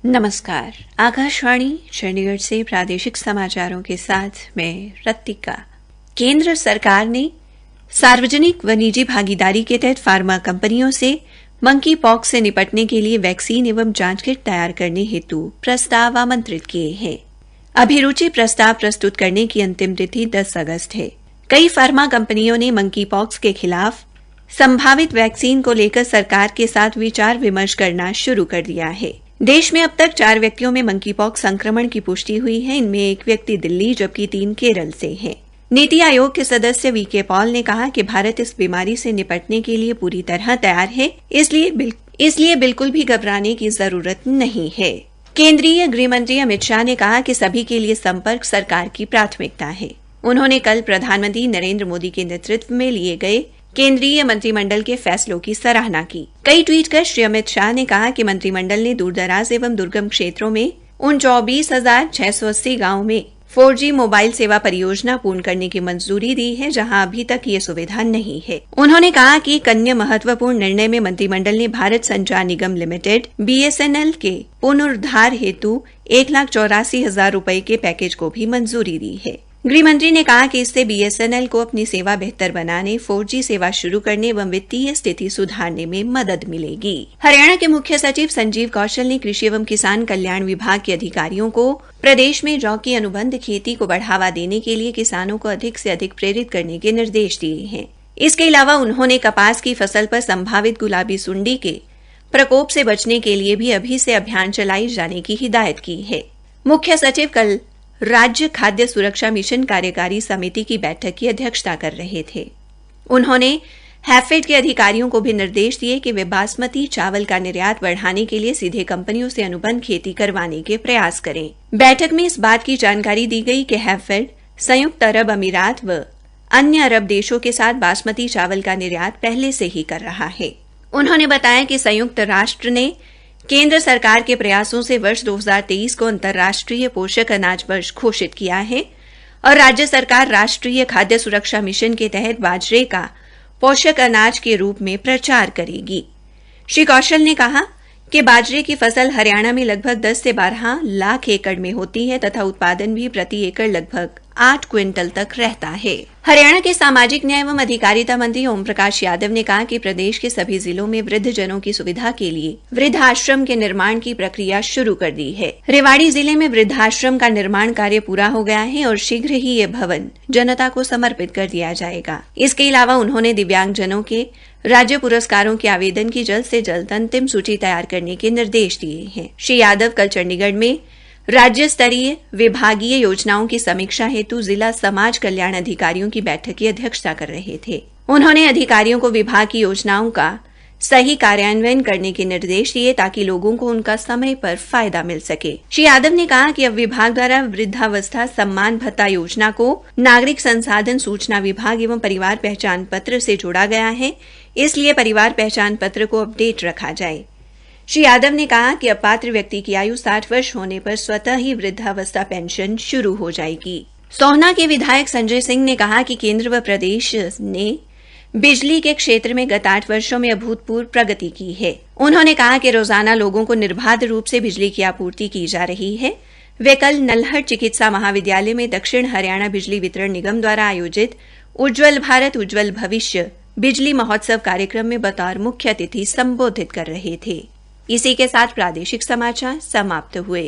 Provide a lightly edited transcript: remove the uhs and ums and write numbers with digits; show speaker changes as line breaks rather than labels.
नमस्कार। आकाशवाणी चंडीगढ़ से प्रादेशिक समाचारों के साथ मैं रत्तिका। केंद्र सरकार ने सार्वजनिक व निजी भागीदारी के तहत फार्मा कंपनियों से मंकी पॉक्स से निपटने के लिए वैक्सीन एवं जांच किट तैयार करने हेतु प्रस्ताव आमंत्रित किए हैं। अभिरुचि प्रस्ताव प्रस्तुत करने की अंतिम तिथि 10 अगस्त है। कई फार्मा कंपनियों ने मंकी पॉक्स के खिलाफ संभावित वैक्सीन को लेकर सरकार के साथ विचार विमर्श करना शुरू कर दिया है। देश में अब तक 4 व्यक्तियों में मंकी पॉक्स संक्रमण की पुष्टि हुई है। इनमें एक व्यक्ति दिल्ली जबकि 3 केरल से हैं। नीति आयोग के सदस्य वीके पॉल ने कहा कि भारत इस बीमारी से निपटने के लिए पूरी तरह तैयार है, इसलिए बिल्कुल भी घबराने की जरूरत नहीं है। केंद्रीय गृह मंत्री अमित शाह ने कहा कि सभी के लिए संपर्क सरकार की प्राथमिकता है। उन्होंने कल प्रधानमंत्री नरेंद्र मोदी के नेतृत्व में लिए गए केंद्रीय मंत्रिमंडल के फैसलों की सराहना की। कई ट्वीट कर श्री अमित शाह ने कहा कि मंत्रिमंडल ने दूरदराज एवं दुर्गम क्षेत्रों में उन 24,680 गांवों में 4G मोबाइल सेवा परियोजना पूर्ण करने की मंजूरी दी है, जहां अभी तक ये सुविधा नहीं है। उन्होंने कहा कि एक अन्य महत्वपूर्ण निर्णय में मंत्रिमंडल ने भारत संचार निगम लिमिटेड BSNL के पुनरुद्धार हेतु 1,84,000 रुपए के पैकेज को भी मंजूरी दी है। गृहमंत्री ने कहा कि इससे BSNL को अपनी सेवा बेहतर बनाने, 4G सेवा शुरू करने एवं वित्तीय स्थिति सुधारने में मदद मिलेगी। हरियाणा के मुख्य सचिव संजीव कौशल ने कृषि एवं किसान कल्याण विभाग के अधिकारियों को प्रदेश में जौ की अनुबंध खेती को बढ़ावा देने के लिए किसानों को अधिक से अधिक प्रेरित करने के निर्देश दिए हैं। इसके अलावा उन्होंने कपास की फसल पर संभावित गुलाबी सुंडी के प्रकोप से बचने के लिए भी अभी से अभियान चलाए जाने की हिदायत की है। मुख्य सचिव कल राज्य खाद्य सुरक्षा मिशन कार्यकारी समिति की बैठक की अध्यक्षता कर रहे थे। उन्होंने हैफेड के अधिकारियों को भी निर्देश दिए कि वे बासमती चावल का निर्यात बढ़ाने के लिए सीधे कंपनियों से अनुबंध खेती करवाने के प्रयास करें। बैठक में इस बात की जानकारी दी गई कि हैफेड संयुक्त अरब अमीरात व अन्य अरब देशों के साथ बासमती चावल का निर्यात पहले से ही कर रहा है। उन्होंने बताया कि संयुक्त राष्ट्र ने केंद्र सरकार के प्रयासों से वर्ष 2023 को अंतर्राष्ट्रीय पोषक अनाज वर्ष घोषित किया है और राज्य सरकार राष्ट्रीय खाद्य सुरक्षा मिशन के तहत बाजरे का पोषक अनाज के रूप में प्रचार करेगी। श्री कौशल ने कहा कि बाजरे की फसल हरियाणा में लगभग 10 से 12 लाख एकड़ में होती है तथा उत्पादन भी प्रति एकड़ लगभग 8 क्विंटल तक रहता है। हरियाणा के सामाजिक न्याय एवं अधिकारिता मंत्री ओम प्रकाश यादव ने कहा कि प्रदेश के सभी जिलों में वृद्धजनों की सुविधा के लिए वृद्धाश्रम के निर्माण की प्रक्रिया शुरू कर दी है। रेवाड़ी जिले में वृद्धाश्रम का निर्माण कार्य पूरा हो गया है और शीघ्र ही ये भवन जनता को समर्पित कर दिया जाएगा। इसके अलावा उन्होंने दिव्यांगजनों के राज्य पुरस्कारों के आवेदन की जल्द से जल्द अंतिम सूची तैयार करने के निर्देश दिए हैं। श्री यादव कल चंडीगढ़ में राज्य स्तरीय विभागीय योजनाओं की समीक्षा हेतु जिला समाज कल्याण अधिकारियों की बैठक की अध्यक्षता कर रहे थे। उन्होंने अधिकारियों को विभाग की योजनाओं का सही कार्यान्वयन करने के निर्देश दिए ताकि लोगों को उनका समय पर फायदा मिल सके। श्री यादव ने कहा कि अब विभाग द्वारा वृद्धावस्था सम्मान भत्ता योजना को नागरिक संसाधन सूचना विभाग एवं परिवार पहचान पत्र से जोड़ा गया है, इसलिए परिवार पहचान पत्र को अपडेट रखा जाए। श्री यादव ने कहा कि अब पात्र व्यक्ति की आयु 60 वर्ष होने पर स्वतः ही वृद्धावस्था पेंशन शुरू हो जाएगी। सोहना के विधायक संजय सिंह ने कहा कि केंद्र व प्रदेश ने बिजली के क्षेत्र में गत 8 वर्षों में अभूतपूर्व प्रगति की है। उन्होंने कहा कि रोजाना लोगों को निर्बाध रूप से बिजली की आपूर्ति की जा रही है। वे कल नल्हड़ चिकित्सा महाविद्यालय में दक्षिण हरियाणा बिजली वितरण निगम द्वारा आयोजित उज्ज्वल भारत उज्ज्वल भविष्य बिजली महोत्सव कार्यक्रम में बतौर मुख्य अतिथि संबोधित कर रहे थे। इसी के साथ प्रादेशिक समाचार समाप्त हुए।